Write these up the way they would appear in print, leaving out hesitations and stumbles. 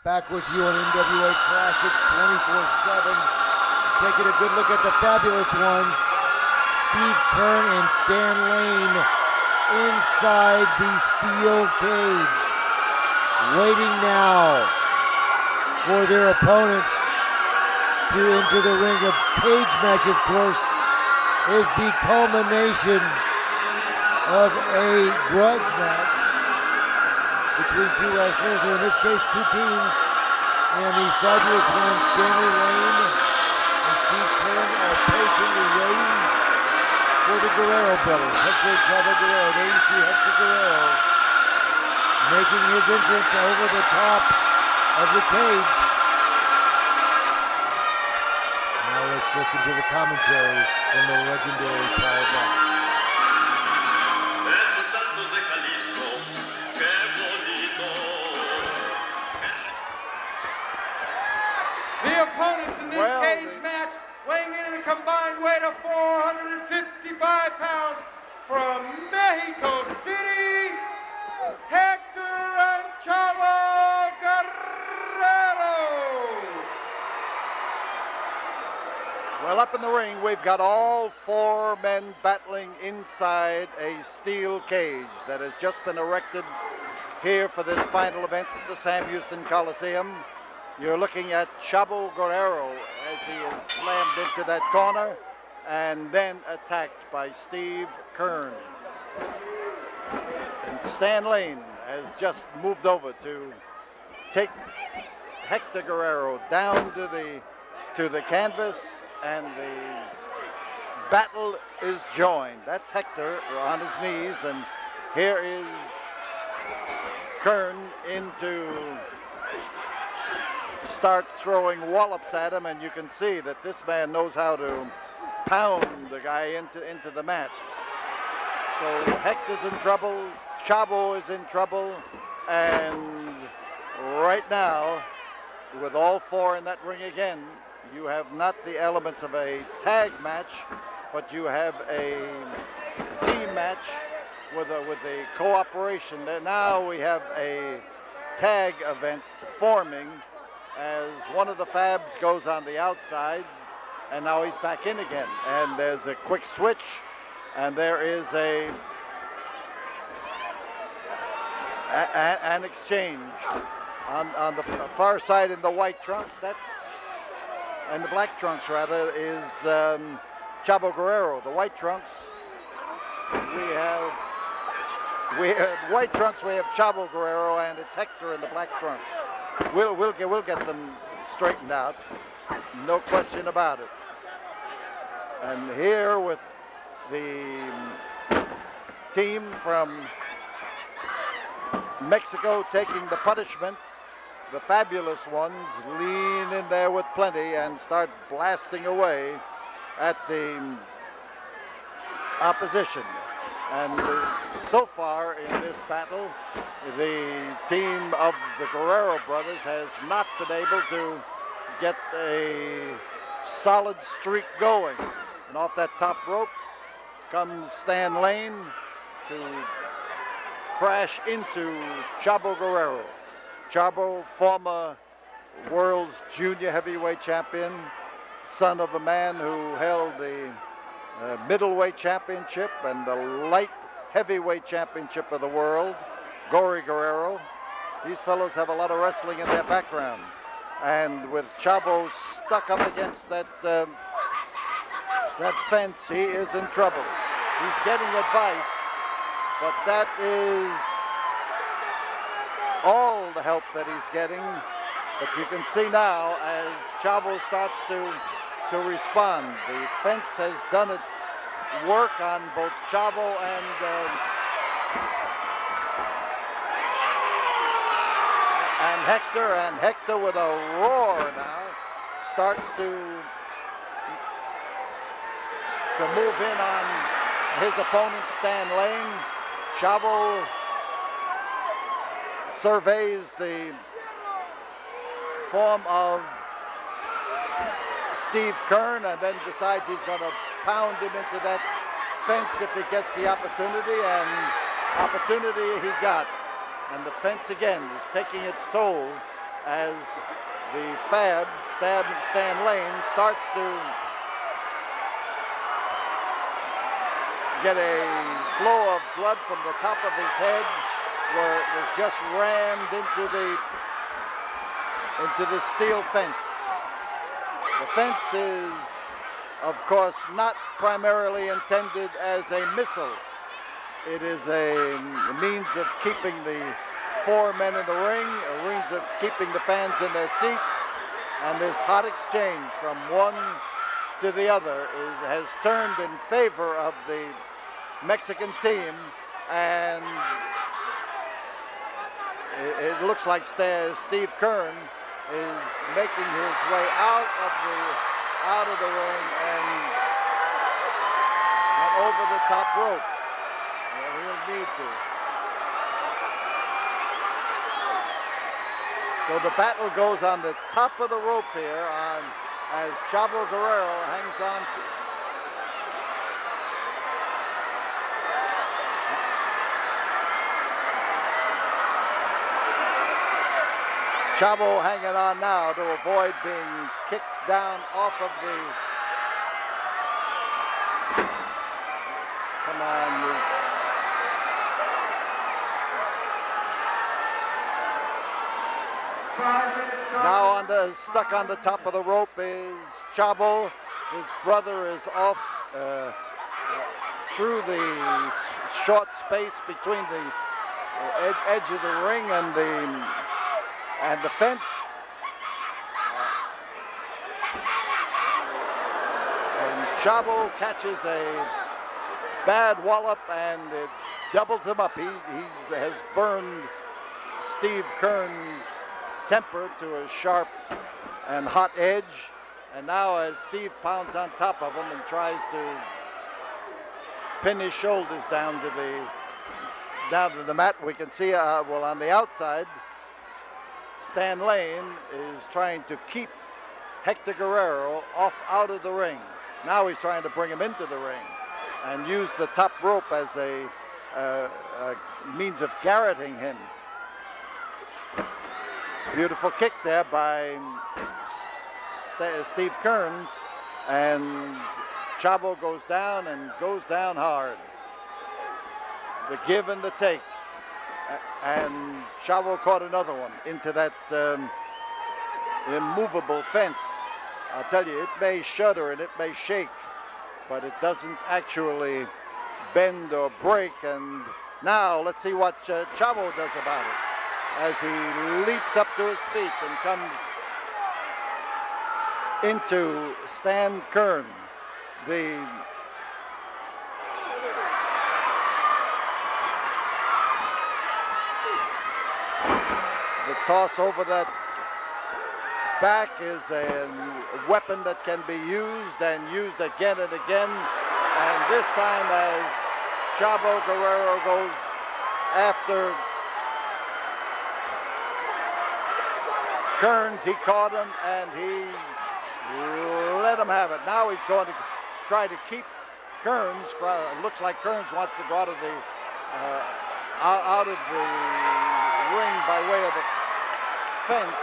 Back with you on NWA Classics 24/7. Taking a good look at the fabulous ones. Steve Kern and Stan Lane inside the steel cage. Waiting now for their opponents to enter the ring. A cage match, of course, is the culmination of a grudge match between two wrestlers, or in this case, two teams. And the fabulous ones, Stanley Lane and Steve Kern, are patiently waiting for the Guerrero brothers. Hector Chavo Guerrero. There you see Hector Guerrero making his entrance over the top of the cage. Now let's listen to the commentary from the legendary Paul Buck. The opponents in this cage match, weighing in at a combined weight of 455 pounds, from Mexico City, Hector and Chavo Guerrero. Well, up in the ring, we've got all four men battling inside a steel cage that has just been erected here for this final event at the Sam Houston Coliseum. You're looking at Chavo Guerrero as he is slammed into that corner and then attacked by Steve Kern. And Stan Lane has just moved over to take Hector Guerrero down to the canvas, and the battle is joined. That's Hector on his knees, and here is Kern into start throwing wallops at him, and you can see that this man knows how to pound the guy into the mat. So Hector's in trouble, Chavo is in trouble, and right now, with all four in that ring again, you have not the elements of a tag match, but you have a team match with a cooperation. Now we have a tag event forming as one of the Fabs goes on the outside, and now he's back in again. And there's a quick switch, and there is an exchange on the far side in the white trunks. And the black trunks rather is Chavo Guerrero. The white trunks, we have white trunks. We have Chavo Guerrero, and it's Hector in the black trunks. We'll get them straightened out, no question about it. And here with the team from Mexico taking the punishment, the fabulous ones lean in there with plenty and start blasting away at the opposition. And so far in this battle, the team of the Guerrero brothers has not been able to get a solid streak going. And off that top rope comes Stan Lane to crash into Chavo Guerrero. Chavo, former world's junior heavyweight champion, son of a man who held the middleweight championship and the light heavyweight championship of the world, Gory Guerrero. These fellows have a lot of wrestling in their background. And with Chavo stuck up against that fence, he is in trouble. He's getting advice, but that is all the help that he's getting. But you can see now as Chavo starts to respond. The fence has done its work on both Chavo and Hector, and Hector with a roar now starts to move in on his opponent Stan Lane. Chavo surveys the form of Steve Kern and then decides he's going to pound him into that fence if he gets the opportunity, and opportunity he got. And the fence again is taking its toll as the Fab, Stan Lane, starts to get a flow of blood from the top of his head, where it was just rammed into the steel fence. The fence is, of course, not primarily intended as a missile. It is a means of keeping the 4 men in the ring, a means of keeping the fans in their seats, and this hot exchange from one to the other has turned in favor of the Mexican team, and it looks like Steve Kern is making his way out of the ring and over the top rope. Well, he'll need to. So the battle goes on the top of the rope here as Chavo Guerrero hangs on to. Chavo hanging on now to avoid being kicked down off of the. Come on, you. Now stuck on the top of the rope is Chavo. His brother is off through the short space between the edge of the ring and the fence. And Chavo catches a bad wallop and it doubles him up. He has burned Steve Kern's temper to a sharp and hot edge. And now as Steve pounds on top of him and tries to pin his shoulders down to the mat, we can see, well, on the outside, Stan Lane is trying to keep Hector Guerrero out of the ring. Now he's trying to bring him into the ring and use the top rope as a means of garroting him. Beautiful kick there by Steve Kearns, and Chavo goes down and goes down hard. The give and the take. And Chavo caught another one into that immovable fence. I'll tell you, it may shudder and it may shake, but it doesn't actually bend or break. And now let's see what Chavo does about it as he leaps up to his feet and comes into Stan Kern. The toss over that back is a weapon that can be used and used again and again. And this time as Chavo Guerrero goes after Kearns, he caught him and he let him have it. Now he's going to try to keep Kearns from, it looks like Kearns wants to go out of the ring by way of the fence.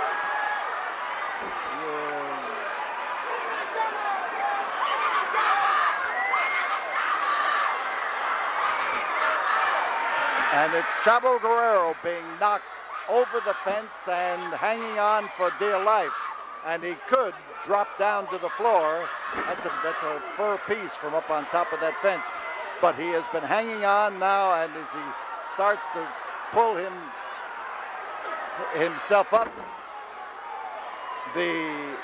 And it's Chavo Guerrero being knocked over the fence and hanging on for dear life. And he could drop down to the floor. That's a fur piece from up on top of that fence. But he has been hanging on now, and as he starts to pull himself up, the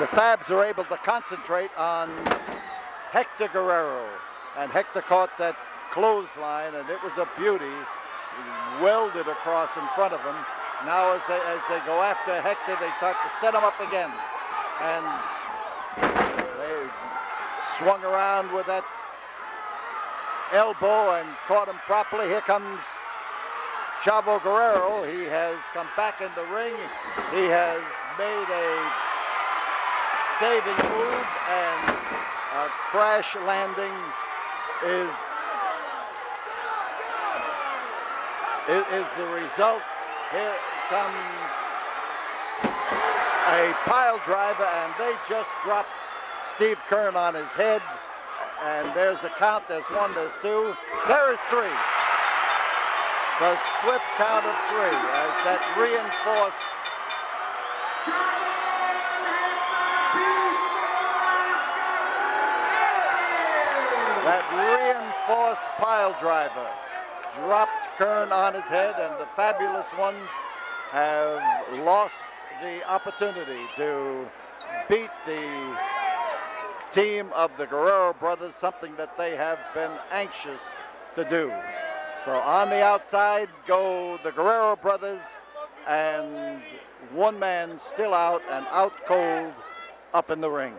Fabs are able to concentrate on Hector Guerrero. And Hector caught that clothesline, and it was a beauty. He welded across in front of him. Now as they go after Hector, they start to set him up again. And they swung around with that elbow and caught him properly. Here comes Chavo Guerrero. He has come back in the ring. He has made a saving move, and a crash landing is is the result. Here comes a pile driver, and they just dropped Steve Kern on his head. And there's a count. There's one, there's two. There is three. The swift count of three as that reinforced pile driver dropped Kern on his head, and the fabulous ones have lost the opportunity to beat the team of the Guerrero brothers, something that they have been anxious to do. So on the outside go the Guerrero brothers, and one man still out and out cold up in the ring.